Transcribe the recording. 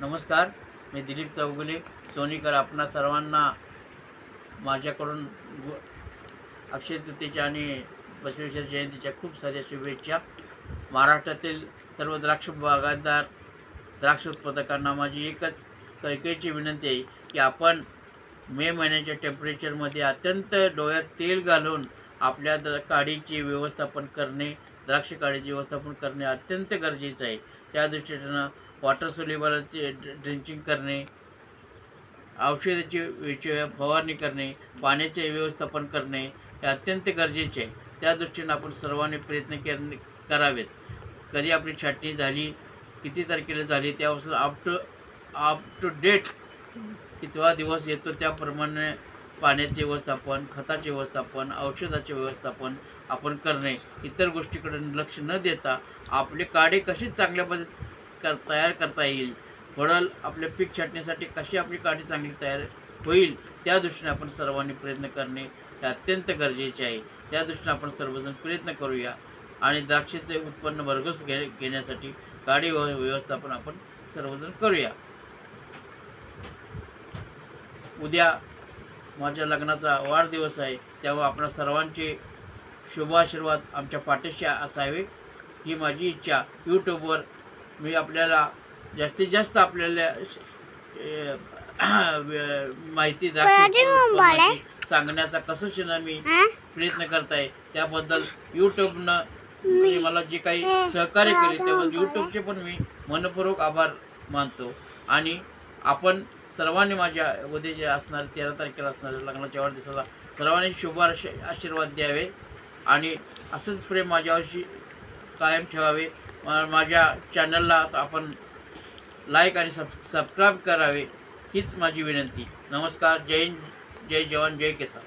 नमस्कार, मी दिलीप चौगुले सोनीकर. आपणा सर्वांना माझ्याकडून अक्षय तृतीयेच्या आणि बसवेश्वर जयंतीच्या खूप साऱ्या शुभेच्छा. महाराष्ट्रातील सर्व द्राक्ष बागायतदार द्राक्ष उत्पादकांना माझी एकच कैकेची विनंती आहे की आपण मे महिन्याच्या टेम्परेचरमध्ये अत्यंत डोळ्यात तेल घालून आपल्या काडीचे व्यवस्थापन करणे, द्राक्ष काडीचे व्यवस्थापन करणे अत्यंत गरजेचं आहे. त्या दृष्टीनं वॉटर सोल्युबलचे ड्रिंचिंग करणे, औषधाची फवारणी करणे, पाण्याचे व्यवस्थापन करणे हे अत्यंत गरजेचे आहे. त्या दृष्टीनं आपण सर्वांनी प्रयत्न करावेत. कधी आपली छाटणी झाली, किती तारखेला झाली, त्यापासून अप टू डेट कितवा दिवस येतो त्याप्रमाणे पाण्याचे व्यवस्थापन, खताचे व्यवस्थापन, औषधाचे व्यवस्थापन आपण करणे. इतर गोष्टीकडे लक्ष न देता आपले काडे कशी चांगल्या पद्धतीने तयार करता येईल, फळं आपल्या पीक छाटणीसाठी कशी आपली काडी चांगली तयार होईल, त्या दृष्टीने आपण सर्वांनी प्रयत्न करणे हे अत्यंत गरजेचे आहे. त्या दृष्टीने आपण सर्वजण प्रयत्न करूया आणि द्राक्षाचे उत्पन्न भरघोस घेण्यासाठी काडी व्यवस्थापन आपण सर्वजण करूया. उद्या माझ्या लग्नाचा वाढदिवस आहे, तेव्हा आपणा सर्वांचे शुभाशीर्वाद आमच्या पाठीशी असावे ही माझी इच्छा. यूट्यूबवर मी आपल्याला जास्तीत जास्त आपल्याला माहिती द्राक्ष सांगण्याचा कसोशीनं मी प्रयत्न करत आहे. त्याबद्दल यूट्यूबनं मला जे काही सहकार्य केले त्याबद्दल यूट्यूबचे पण मी मनपूर्वक आभार मानतो. आणि आपण सर्वांनी माझ्या उद्या जे असणार 13 तारखेला असणाऱ्या लग्नाच्या वाढदिवसाला सर्वांनी शुभ आशीर्वाद द्यावे आणि असंच प्रेम माझ्यावरशी कायम ठेवावे. माझ्या चॅनलला आपण लाईक आणि सबस्क्राईब करावे हीच माझी विनंती. नमस्कार. जय हिंद, जय जवान, जय किसान.